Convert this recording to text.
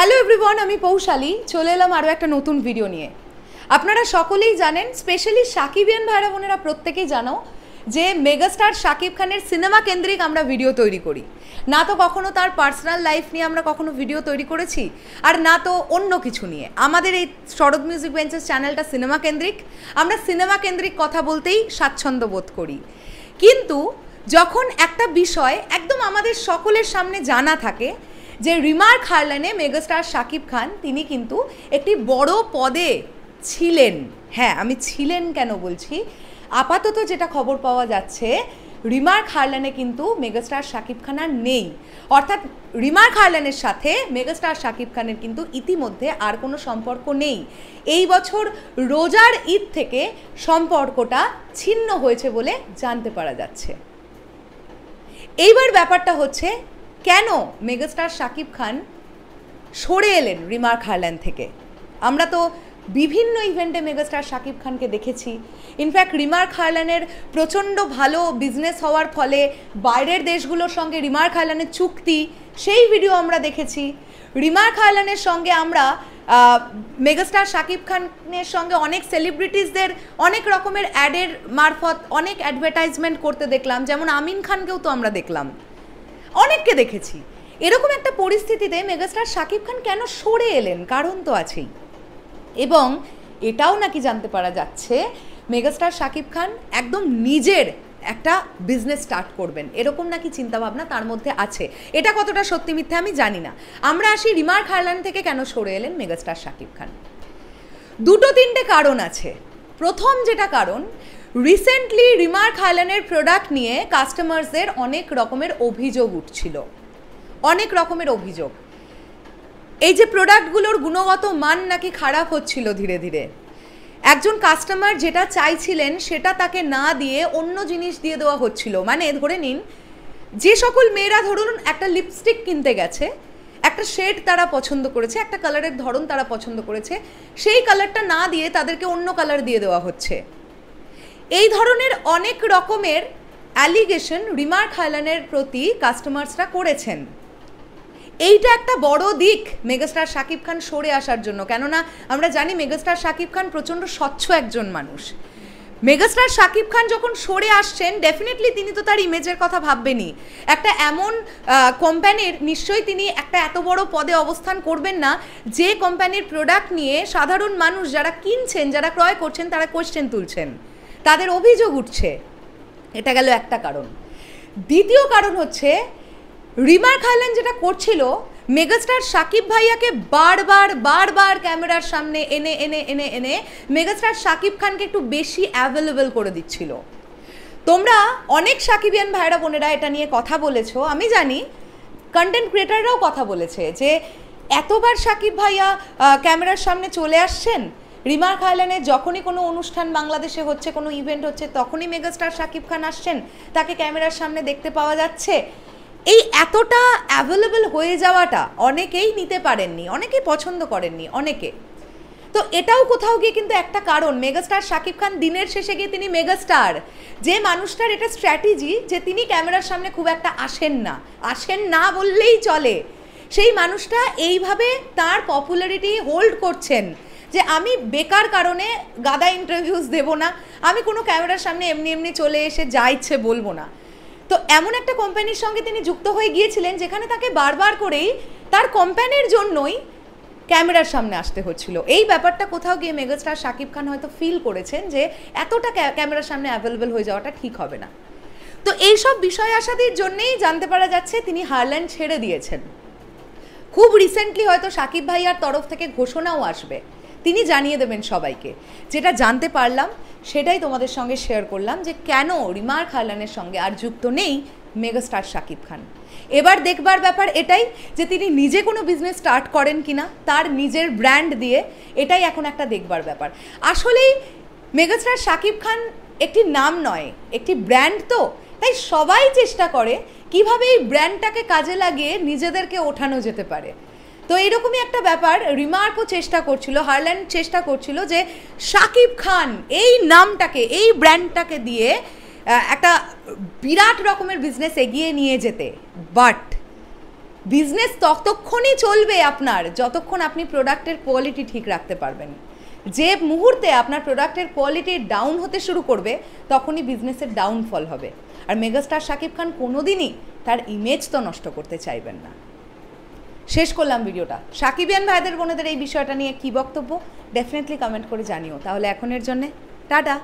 Hello everyone, আমি পৌশালী চলে এলাম আরও একটা নতুন ভিডিও নিয়ে। আপনারা সকলেই জানেন, স্পেশালি সাকিবিয়ান ভাইরা বোনেরা প্রত্যেকেই জানো যে মেগাস্টার শাকিব খানের সিনেমা কেন্দ্রিক আমরা ভিডিও তৈরি করি। না তো কখনো তার পার্সোনাল লাইফ নিয়ে আমরা কখনো ভিডিও তৈরি করেছি, আর না তো অন্য কিছু নিয়ে। আমাদের এই শরৎ মিউজিক বেঞ্চেস চ্যানেলটা সিনেমা কেন্দ্রিক, আমরা সিনেমা কেন্দ্রিক কথা বলতেই স্বাচ্ছন্দ্য বোধ করি। কিন্তু যখন একটা বিষয় একদম আমাদের সকলের সামনে জানা থাকে যে রিমার্ক হারল্যান্ডে মেগাস্টার শাকিব খান তিনি কিন্তু একটি বড় পদে ছিলেন। হ্যাঁ, আমি ছিলেন কেন বলছি, আপাতত যেটা খবর পাওয়া যাচ্ছে রিমার্ক হারল্যান্ডে কিন্তু মেগাস্টার শাকিব খান আর নেই। অর্থাৎ রিমার্ক হারল্যান্ডের সাথে মেগাস্টার শাকিব খানের কিন্তু ইতিমধ্যে আর কোনো সম্পর্ক নেই। এই বছর রোজার ঈদ থেকে সম্পর্কটা ছিন্ন হয়েছে বলে জানতে পারা যাচ্ছে। এইবার ব্যাপারটা হচ্ছে, কেন মেগাস্টার শাকিব খান সরে এলেন রিমার্ক হারল্যান্ড থেকে? আমরা তো বিভিন্ন ইভেন্টে মেগাস্টার শাকিব খানকে দেখেছি। ইনফ্যাক্ট রিমার্ক হারল্যান্ডের প্রচণ্ড ভালো বিজনেস হওয়ার ফলে বাইরের দেশগুলোর সঙ্গে রিমার্ক হারল্যান্ডের চুক্তি, সেই ভিডিও আমরা দেখেছি। রিমার্ক হারল্যান্ডের সঙ্গে আমরা মেগাস্টার শাকিব খানের সঙ্গে অনেক সেলিব্রিটিসদের অনেক রকমের অ্যাডের মারফত অনেক অ্যাডভার্টাইজমেন্ট করতে দেখলাম, যেমন আমিন খানকেও তো আমরা দেখলাম, অনেককে দেখেছি। এরকম একটা পরিস্থিতিতে মেগাস্টার শাকিব খান কেন সরে এলেন? কারণ তো আছেই। এবং এটাও নাকি জানতে পারা যাচ্ছে মেগাস্টার শাকিব খান একদম নিজের একটা বিজনেস স্টার্ট করবেন, এরকম নাকি চিন্তাভাবনা তার মধ্যে আছে। এটা কতটা সত্যি মিথ্যে আমি জানি না। আমরা আসি রিমার্ক হারল্যান্ড থেকে কেন সরে এলেন মেগাস্টার শাকিব খান। দুটো তিনটে কারণ আছে। প্রথম যেটা কারণ, রিসেন্টলি রিমার্ক হারল্যান্ডের প্রোডাক্ট নিয়ে কাস্টমার্সদের অনেক রকমের অভিযোগ উঠছিল, অনেক রকমের অভিযোগ। এই যে প্রোডাক্টগুলোর গুণগত মান নাকি খারাপ হচ্ছিল ধীরে ধীরে। একজন কাস্টমার যেটা চাইছিলেন সেটা তাকে না দিয়ে অন্য জিনিস দিয়ে দেওয়া হচ্ছিল। মানে ধরে নিন, যে সকল মেয়েরা ধরুন একটা লিপস্টিক কিনতে গেছে, একটা শেড তারা পছন্দ করেছে, একটা কালারের ধরন তারা পছন্দ করেছে, সেই কালারটা না দিয়ে তাদেরকে অন্য কালার দিয়ে দেওয়া হচ্ছে। এই ধরনের অনেক রকমের অ্যালিগেশন রিমার্ক হারল্যান্ডের প্রতি কাস্টমার্সরা করেছেন। এইটা একটা বড় দিক মেগাস্টার শাকিব খান সরে আসার জন্য। কেননা আমরা জানি মেগাস্টার শাকিব খান প্রচণ্ড স্বচ্ছ একজন মানুষ। মেগাস্টার শাকিব খান যখন সরে আসছেন, ডেফিনেটলি তিনি তো তার ইমেজের কথা ভাববেনই। একটা এমন কোম্পানির নিশ্চয়ই তিনি একটা এত বড় পদে অবস্থান করবেন না যে কোম্পানির প্রোডাক্ট নিয়ে সাধারণ মানুষ যারা কিনছেন, যারা ক্রয় করছেন, তারা কোয়েশ্চেন তুলছেন, তাদের অভিযোগ উঠছে। এটা গেল একটা কারণ। দ্বিতীয় কারণ হচ্ছে, রিমার্ক হারল্যান্ড যেটা করছিল, মেগাস্টার শাকিব ভাইয়াকে বারবার ক্যামেরার সামনে এনে মেগাস্টার শাকিব খানকে একটু বেশি অ্যাভেলেবল করে দিচ্ছিল। তোমরা অনেক সাকিবিয়ান ভাইরা বোনেরা এটা নিয়ে কথা বলেছো, আমি জানি কন্টেন্ট ক্রিয়েটাররাও কথা বলেছে যে এতবার শাকিব ভাইয়া ক্যামেরার সামনে চলে আসছেন। রিমার্ক হারল্যান্ডে যখনই কোনো অনুষ্ঠান বাংলাদেশে হচ্ছে, কোনো ইভেন্ট হচ্ছে, তখনই মেগাস্টার শাকিব খান আসছেন, তাকে ক্যামেরার সামনে দেখতে পাওয়া যাচ্ছে। এই এতটা অ্যাভেলেবল হয়ে যাওয়াটা অনেকেই নিতে পারেননি, অনেকেই পছন্দ করেননি, অনেকে। তো এটাও কোথাও গিয়ে কিন্তু একটা কারণ, মেগাস্টার শাকিব খান দিনের শেষে গিয়ে তিনি মেগাস্টার। যে মানুষটার এটা স্ট্র্যাটেজি যে তিনি ক্যামেরার সামনে খুব একটা আসেন না বললেই চলে, সেই মানুষটা এইভাবে তার পপুলারিটি হোল্ড করছেন যে আমি বেকার কারণে গাদা ইন্টারভিউস দেব না, আমি কোনো ক্যামেরার সামনে এমনি চলে এসে যা ইচ্ছে বলবো না। তো এমন একটা কোম্পানির সঙ্গে তিনি যুক্ত হয়ে গিয়েছিলেন যেখানে তাকে বারবার করেই তার কোম্পানির জন্যই ক্যামেরার সামনে আসতে হচ্ছিল। এই ব্যাপারটা কোথাও গিয়ে মেগাস্টার শাকিব খান হয়তো ফিল করেছেন যে এতটা ক্যামেরার সামনে অ্যাভেলেবল হয়ে যাওয়াটা ঠিক হবে না। তো এইসব বিষয় আসাদির জন্যেই জানতে পারা যাচ্ছে তিনি হারল্যান্ড ছেড়ে দিয়েছেন। খুব রিসেন্টলি হয়তো শাকিব ভাইয়ার তরফ থেকে ঘোষণাও আসবে, তিনি জানিয়ে দেবেন সবাইকে। যেটা জানতে পারলাম সেটাই তোমাদের সঙ্গে শেয়ার করলাম যে কেন রিমার্ক হারল্যান্ডের সঙ্গে আর যুক্ত নেই মেগাস্টার শাকিব খান। এবার দেখবার ব্যাপার এটাই যে তিনি নিজে কোনো বিজনেস স্টার্ট করেন কিনা তার নিজের ব্র্যান্ড দিয়ে, এটাই এখন একটা দেখবার ব্যাপার। আসলেই মেগাস্টার শাকিব খান একটি নাম নয়, একটি ব্র্যান্ড। তো তাই সবাই চেষ্টা করে কিভাবে এই ব্র্যান্ডটাকে কাজে লাগিয়ে নিজেদেরকে ওঠানো যেতে পারে। তো এইরকমই একটা ব্যাপার রিমার্কও চেষ্টা করছিল, হারল্যান্ড চেষ্টা করছিল যে শাকিব খান এই নামটাকে, এই ব্র্যান্ডটাকে দিয়ে একটা বিরাট রকমের বিজনেস এগিয়ে নিয়ে যেতে। বাট বিজনেস ততক্ষণই চলবে আপনার যতক্ষণ আপনি প্রোডাক্টের কোয়ালিটি ঠিক রাখতে পারবেন। যে মুহূর্তে আপনার প্রোডাক্টের কোয়ালিটি ডাউন হতে শুরু করবে তখনই বিজনেসের ডাউনফল হবে। আর মেগাস্টার শাকিব খান কোনোদিনই তার ইমেজ তো নষ্ট করতে চাইবেন না। শেষ করলাম ভিডিওটা। শাকিবিয়ান ভাইদের বোনেদের এই বিষয়টা নিয়ে কী বক্তব্য ডেফিনেটলি কমেন্ট করে জানিও। তাহলে এখনের জন্যে টাটা।